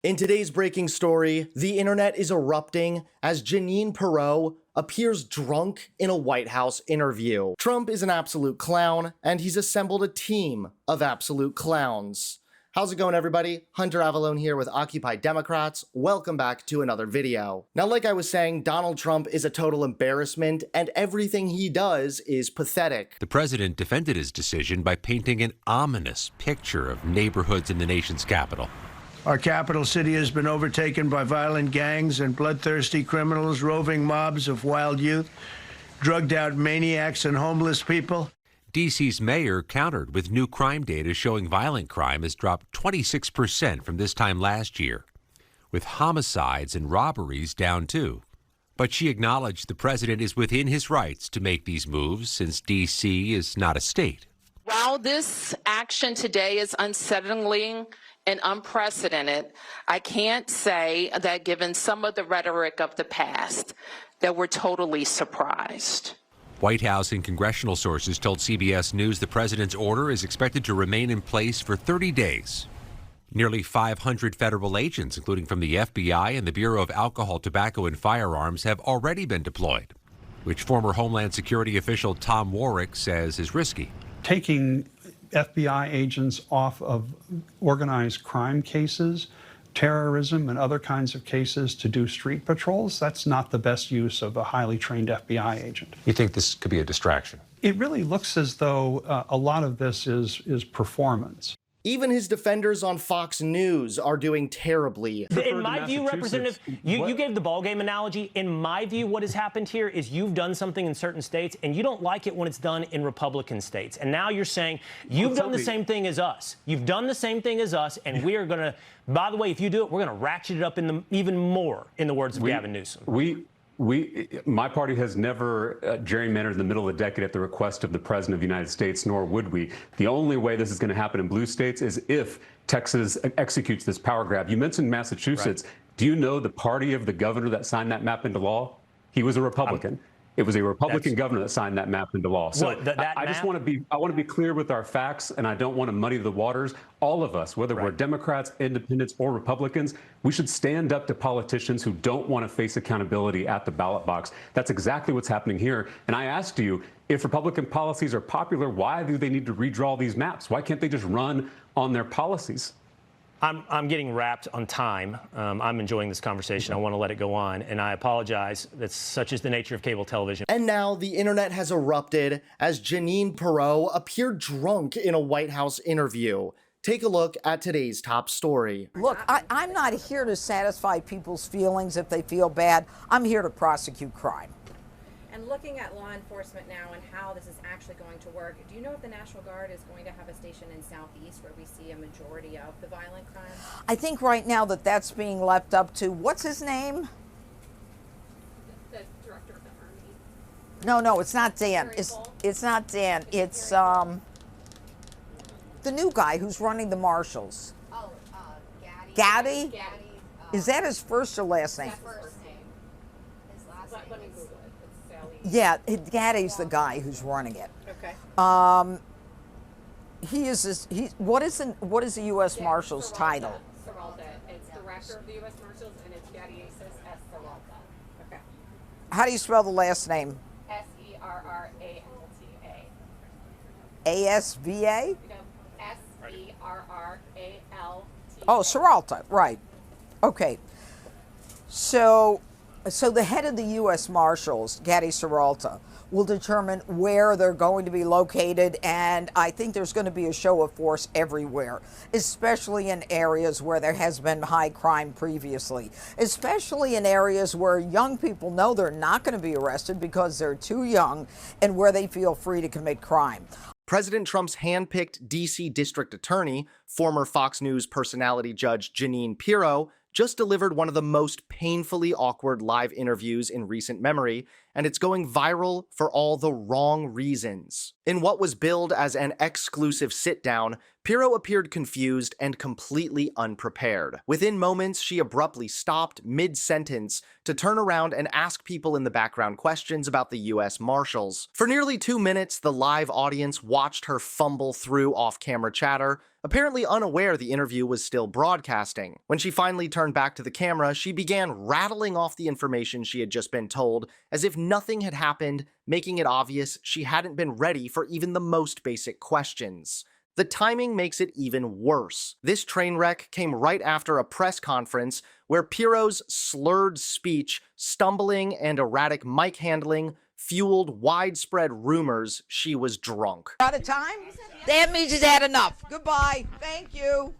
In today's breaking story, the internet is erupting as Jeanine Pirro appears drunk in a White House interview. Trump is an absolute clown, and he's assembled a team of absolute clowns. How's it going, everybody? Hunter Avallone here with Occupy Democrats. Welcome back to another video. Now, like I was saying, Donald Trump is a total embarrassment, and everything he does is pathetic. The president defended his decision by painting an ominous picture of neighborhoods in the nation's capital. Our capital city has been overtaken by violent gangs and bloodthirsty criminals, roving mobs of wild youth, drugged-out maniacs and homeless people. D.C.'s mayor countered with new crime data showing violent crime has dropped 26% from this time last year, with homicides and robberies down too. But she acknowledged the president is within his rights to make these moves since D.C. is not a state. While this action today is unsettling and unprecedented, I can't say that given some of the rhetoric of the past, that we're totally surprised. White House and congressional sources told CBS News the president's order is expected to remain in place for 30 days. Nearly 500 federal agents, including from the FBI and the Bureau of Alcohol, Tobacco, and Firearms, have already been deployed, which former Homeland Security official Tom Warwick says is risky. Taking FBI agents off of organized crime cases, terrorism, and other kinds of cases to do street patrols, that's not the best use of a highly trained FBI agent. You think this could be a distraction? It really looks as though a lot of this is performance. Even his defenders on Fox News are doing terribly. In my view, Representative, you gave the ballgame analogy. In my view, what has happened here is you've done something in certain states, and you don't like it when it's done in Republican states. And now you're saying you've done the same thing as us. You've done the same thing as us, and we are going to, by the way, if you do it, we're going to ratchet it up even more, in the words of Gavin Newsom. My party has never gerrymandered in the middle of the decade at the request of the President of the United States, nor would we. The only way this is going to happen in blue states is if Texas executes this power grab. You mentioned Massachusetts. Right. Do you know the party of the governor that signed that map into law? He was a Republican. It was a Republican governor that signed that map into law. So I just want to be clear with our facts, and I don't want to muddy the waters. All of us, whether we're Democrats, independents, or Republicans, we should stand up to politicians who don't want to face accountability at the ballot box. That's exactly what's happening here. And I asked you, if Republican policies are popular, why do they need to redraw these maps? Why can't they just run on their policies? I'm getting wrapped on time. I'm enjoying this conversation. I want to let it go on, and I apologize. That's such is the nature of cable television. And now the internet has erupted as Jeanine Pirro appeared drunk in a White House interview. Take a look at today's top story. Look, I'm not here to satisfy people's feelings if they feel bad. I'm here to prosecute crime. And looking at law enforcement now and how this is actually going to work, do you know if the National Guard is going to have a station in Southeast where we see a majority of the violent crimes? I think right now that's being left up to, what's his name? The director of the Army. No, it's not Dan. It's not Dan. It's the new guy who's running the marshals. Oh, Gaddy? Gaddy. Is that his first or last name? First name. His last name. Let me Google it. Yeah, Gaddy's the guy who's running it. Okay. What is the U.S. Marshal's title? Serralta. It's Director of the U.S. Marshals, and it's Gaddy S. Serralta. Okay. How do you spell the last name? Serralta. ASVA? Serralta. Oh, Serralta, right. Okay. So the head of the U.S. Marshals, Gaddy Serralta, will determine where they're going to be located, and I think there's going to be a show of force everywhere, especially in areas where there has been high crime previously, especially in areas where young people know they're not going to be arrested because they're too young and where they feel free to commit crime. President Trump's hand-picked D.C. District Attorney, former Fox News personality judge Jeanine Pirro, just delivered one of the most painfully awkward live interviews in recent memory, and it's going viral for all the wrong reasons. In what was billed as an exclusive sit-down, Pirro appeared confused and completely unprepared. Within moments, she abruptly stopped mid-sentence to turn around and ask people in the background questions about the U.S. Marshals. For nearly 2 minutes, the live audience watched her fumble through off-camera chatter, apparently unaware the interview was still broadcasting. When she finally turned back to the camera, she began rattling off the information she had just been told, as if nothing had happened, making it obvious she hadn't been ready for even the most basic questions. The timing makes it even worse. This train wreck came right after a press conference where Pirro's slurred speech, stumbling, and erratic mic handling fueled widespread rumors she was drunk. Out of time? That means he's had enough. Goodbye. Thank you.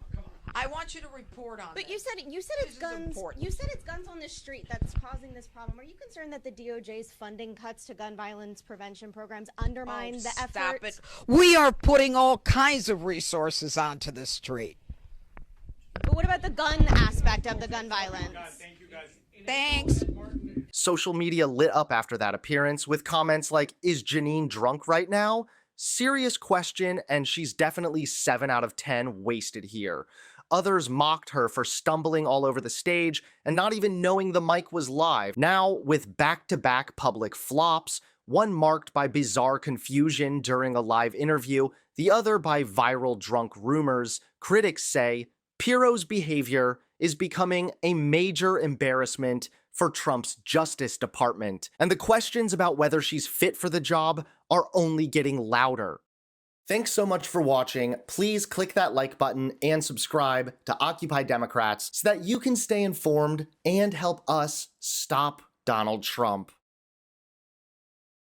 I want you to report on But this. you said it's guns. You said it's guns on the street that's causing this problem. Are you concerned that the DOJ's funding cuts to gun violence prevention programs undermine the effort? Stop it. We are putting all kinds of resources onto the street. But what about the gun aspect of the gun violence? Thank you, guys. Thanks. Social media lit up after that appearance with comments like, "Is Jeanine drunk right now?" Serious question, and she's definitely 7 out of 10 wasted here. Others mocked her for stumbling all over the stage and not even knowing the mic was live. Now, with back-to-back public flops, one marked by bizarre confusion during a live interview, the other by viral drunk rumors, critics say Pirro's behavior is becoming a major embarrassment for Trump's Justice Department, and the questions about whether she's fit for the job are only getting louder. Thanks so much for watching. Please click that like button and subscribe to Occupy Democrats so that you can stay informed and help us stop Donald Trump.